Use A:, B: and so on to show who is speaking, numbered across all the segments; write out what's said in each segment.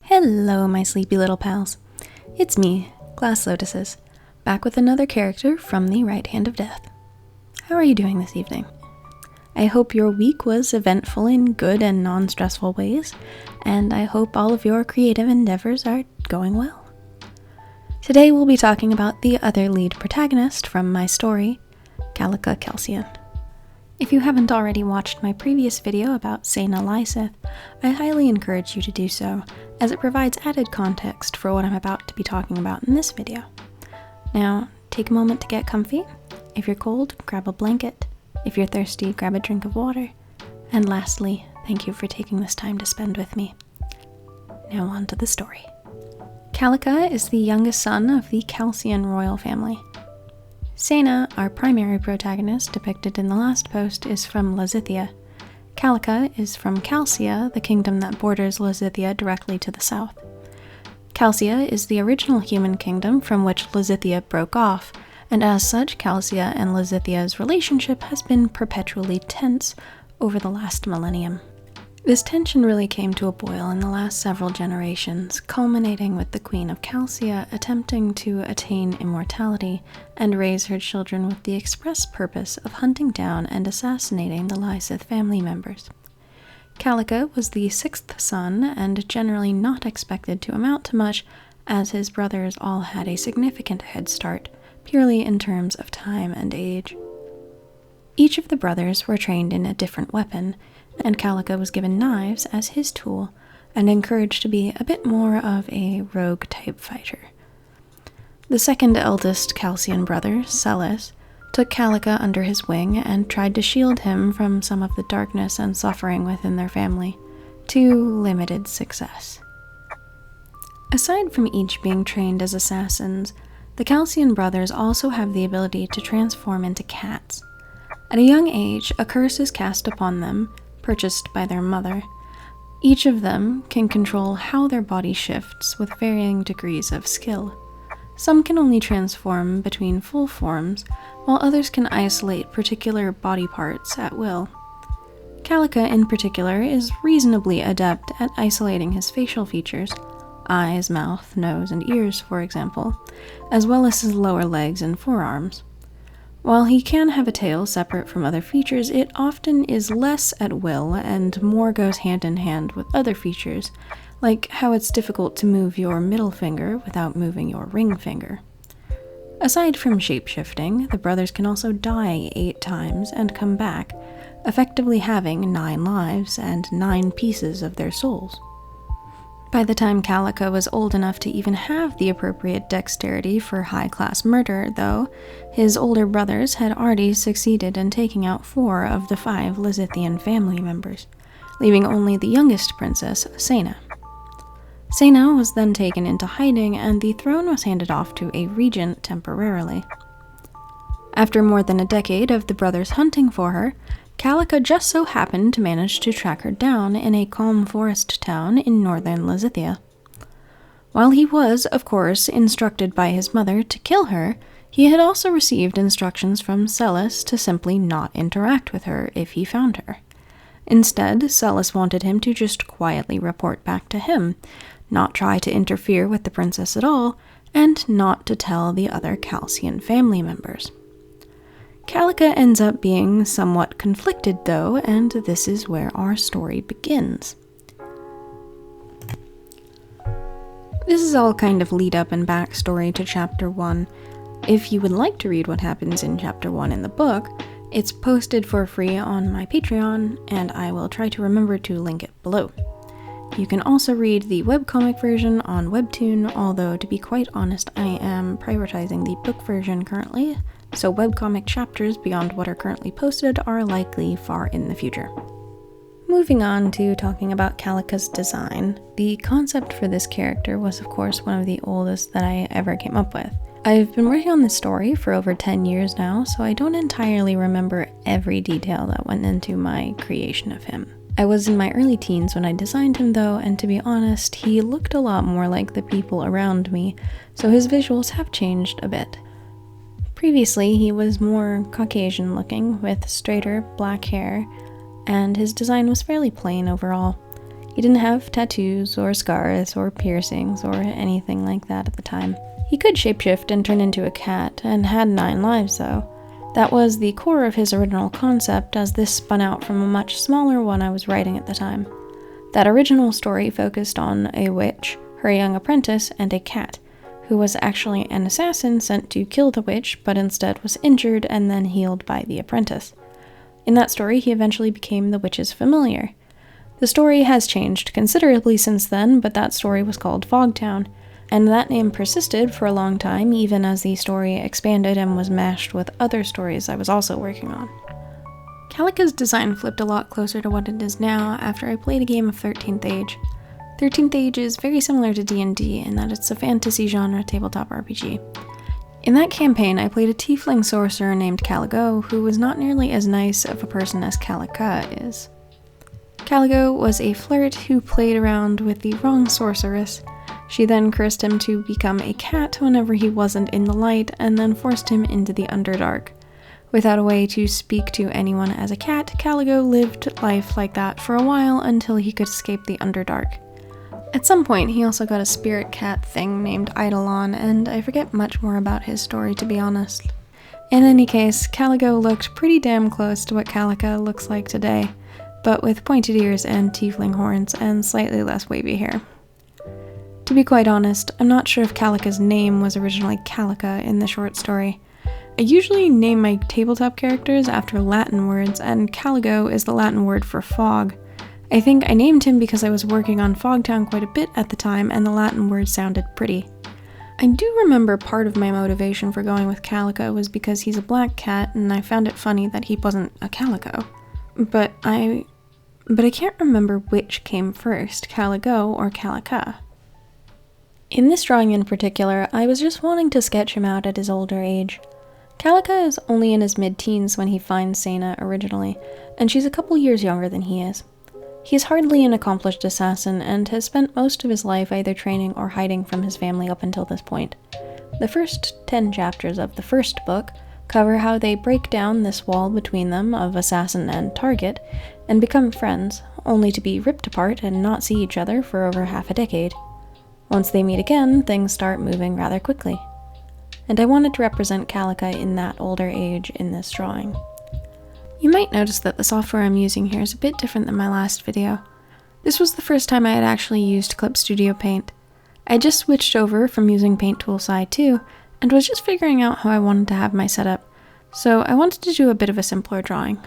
A: Hello, my sleepy little pals. It's me, Glass Lotuses, back with another character from the right hand of death. How are you doing this evening? I hope your week was eventful in good and non-stressful ways, and I hope all of your creative endeavors are going well. Today we'll be talking about the other lead protagonist from my story, Calica Calcian. If you haven't already watched my previous video about Sena Lysith, I highly encourage you to do so, as it provides added context for what I'm about to be talking about in this video. Now, take a moment to get comfy. If you're cold, grab a blanket. If you're thirsty, grab a drink of water. And lastly, thank you for taking this time to spend with me. Now on to the story. Calica is the youngest son of the Calcian royal family. Sena, our primary protagonist depicted in the last post, is from Lysithia. Calica is from Calcia, the kingdom that borders Lysithia directly to the south. Calcia is the original human kingdom from which Lysithia broke off, and as such, Calcia and Lysithia's relationship has been perpetually tense over the last millennium. This tension really came to a boil in the last several generations, culminating with the Queen of Calcia attempting to attain immortality and raise her children with the express purpose of hunting down and assassinating the Lysith family members. Calica was the sixth son and generally not expected to amount to much, as his brothers all had a significant head start, purely in terms of time and age. Each of the brothers were trained in a different weapon, and Calica was given knives as his tool and encouraged to be a bit more of a rogue-type fighter. The second eldest Calcian brother, Celis, took Calica under his wing and tried to shield him from some of the darkness and suffering within their family, to limited success. Aside from each being trained as assassins, the Calcian brothers also have the ability to transform into cats. At a young age, a curse is cast upon them, purchased by their mother. Each of them can control how their body shifts with varying degrees of skill. Some can only transform between full forms, while others can isolate particular body parts at will. Calica, in particular, is reasonably adept at isolating his facial features, eyes, mouth, nose, and ears, for example, as well as his lower legs and forearms. While he can have a tail separate from other features, it often is less at will and more goes hand in hand with other features, like how it's difficult to move your middle finger without moving your ring finger. Aside from shape-shifting, the brothers can also die 8 times and come back, effectively having 9 lives and 9 pieces of their souls. By the time Calica was old enough to even have the appropriate dexterity for high-class murder, though, his older brothers had already succeeded in taking out 4 of the 5 Lysithian family members, leaving only the youngest princess, Sena. Sena was then taken into hiding, and the throne was handed off to a regent temporarily. After more than a decade of the brothers hunting for her, Calica just so happened to manage to track her down in a calm forest town in northern Lysithia. While he was, of course, instructed by his mother to kill her, he had also received instructions from Celis to simply not interact with her if he found her. Instead, Celis wanted him to just quietly report back to him, not try to interfere with the princess at all, and not to tell the other Calcian family members. Calica ends up being somewhat conflicted, though, and this is where our story begins. This is all kind of lead-up and backstory to Chapter 1. If you would like to read what happens in Chapter 1 in the book, it's posted for free on my Patreon, and I will try to remember to link it below. You can also read the webcomic version on Webtoon, although to be quite honest, I am prioritizing the book version currently, so webcomic chapters beyond what are currently posted are likely far in the future. Moving on to talking about Calica's design, the concept for this character was of course one of the oldest that I ever came up with. I've been working on this story for over 10 years now, so I don't entirely remember every detail that went into my creation of him. I was in my early teens when I designed him though, and to be honest, he looked a lot more like the people around me, so his visuals have changed a bit. Previously, he was more Caucasian looking, with straighter black hair, and his design was fairly plain overall. He didn't have tattoos or scars or piercings or anything like that at the time. He could shapeshift and turn into a cat, and had 9 lives though. That was the core of his original concept, as this spun out from a much smaller one I was writing at the time. That original story focused on a witch, her young apprentice, and a cat, who was actually an assassin sent to kill the witch, but instead was injured and then healed by the apprentice. In that story, he eventually became the witch's familiar. The story has changed considerably since then, but that story was called Fogtown, and that name persisted for a long time, even as the story expanded and was mashed with other stories I was also working on. Calica's design flipped a lot closer to what it is now after I played a game of 13th Age. 13th Age is very similar to D&D in that it's a fantasy genre tabletop RPG. In that campaign, I played a tiefling sorcerer named Calico, who was not nearly as nice of a person as Calica is. Calico was a flirt who played around with the wrong sorceress. She then cursed him to become a cat whenever he wasn't in the light, and then forced him into the Underdark. Without a way to speak to anyone as a cat, Calico lived life like that for a while until he could escape the Underdark. At some point, he also got a spirit cat thing named Eidolon, and I forget much more about his story, to be honest. In any case, Calico looked pretty damn close to what Calica looks like today, but with pointed ears and tiefling horns and slightly less wavy hair. To be quite honest, I'm not sure if Calica's name was originally Calica in the short story. I usually name my tabletop characters after Latin words, and Calico is the Latin word for fog. I think I named him because I was working on Fogtown quite a bit at the time, and the Latin word sounded pretty. I do remember part of my motivation for going with Calica was because he's a black cat, and I found it funny that he wasn't a calico. But I can't remember which came first, Calico or Calica. In this drawing in particular, I was just wanting to sketch him out at his older age. Calica is only in his mid-teens when he finds Sena originally, and she's a couple years younger than he is. He's hardly an accomplished assassin, and has spent most of his life either training or hiding from his family up until this point. The first 10 chapters of the first book cover how they break down this wall between them of assassin and target, and become friends, only to be ripped apart and not see each other for over half a decade. Once they meet again, things start moving rather quickly. And I wanted to represent Calica in that older age in this drawing. You might notice that the software I'm using here is a bit different than my last video. This was the first time I had actually used Clip Studio Paint. I just switched over from using Paint Tool SAI 2, and was just figuring out how I wanted to have my setup, so I wanted to do a bit of a simpler drawing.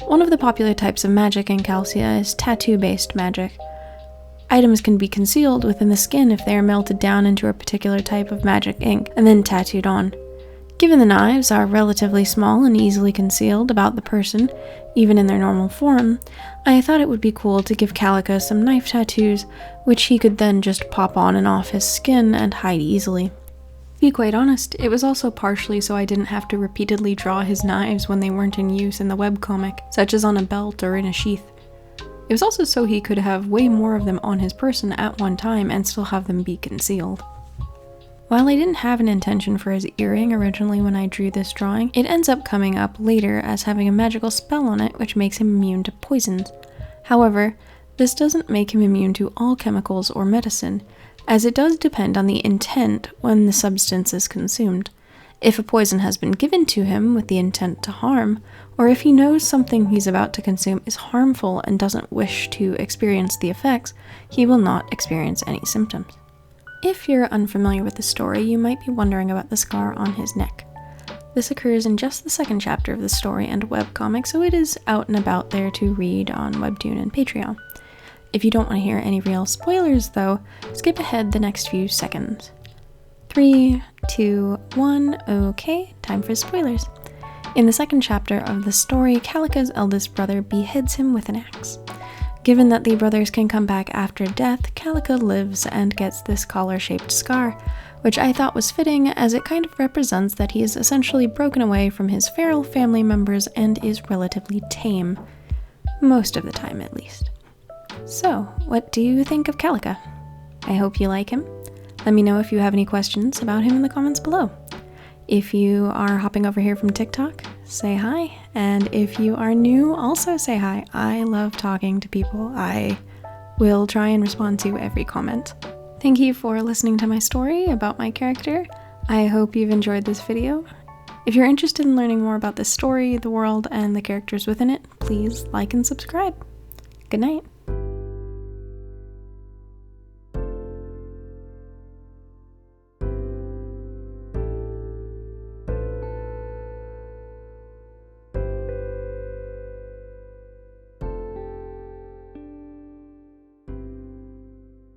A: One of the popular types of magic in Calcia is tattoo-based magic. Items can be concealed within the skin if they are melted down into a particular type of magic ink, and then tattooed on. Given the knives are relatively small and easily concealed about the person, even in their normal form, I thought it would be cool to give Calica some knife tattoos, which he could then just pop on and off his skin and hide easily. To be quite honest, it was also partially so I didn't have to repeatedly draw his knives when they weren't in use in the webcomic, such as on a belt or in a sheath. It was also so he could have way more of them on his person at one time and still have them be concealed. While I didn't have an intention for his earring originally when I drew this drawing, it ends up coming up later as having a magical spell on it which makes him immune to poisons. However, this doesn't make him immune to all chemicals or medicine, as it does depend on the intent when the substance is consumed. If a poison has been given to him with the intent to harm, or if he knows something he's about to consume is harmful and doesn't wish to experience the effects, he will not experience any symptoms. If you're unfamiliar with the story, you might be wondering about the scar on his neck. This occurs in just the second chapter of the story and webcomic, so it is out and about there to read on Webtoon and Patreon. If you don't want to hear any real spoilers though, skip ahead the next few seconds. 3, 2, 1, okay, time for spoilers. In the second chapter of the story, Calica's eldest brother beheads him with an axe. Given that the brothers can come back after death, Calica lives and gets this collar-shaped scar, which I thought was fitting as it kind of represents that he is essentially broken away from his feral family members and is relatively tame. Most of the time, at least. So, what do you think of Calica? I hope you like him. Let me know if you have any questions about him in the comments below. If you are hopping over here from TikTok, say hi. And if you are new, also say hi. I love talking to people. I will try and respond to every comment. Thank you for listening to my story about my character. I hope you've enjoyed this video. If you're interested in learning more about this story, the world, and the characters within it, please like and subscribe. Good night.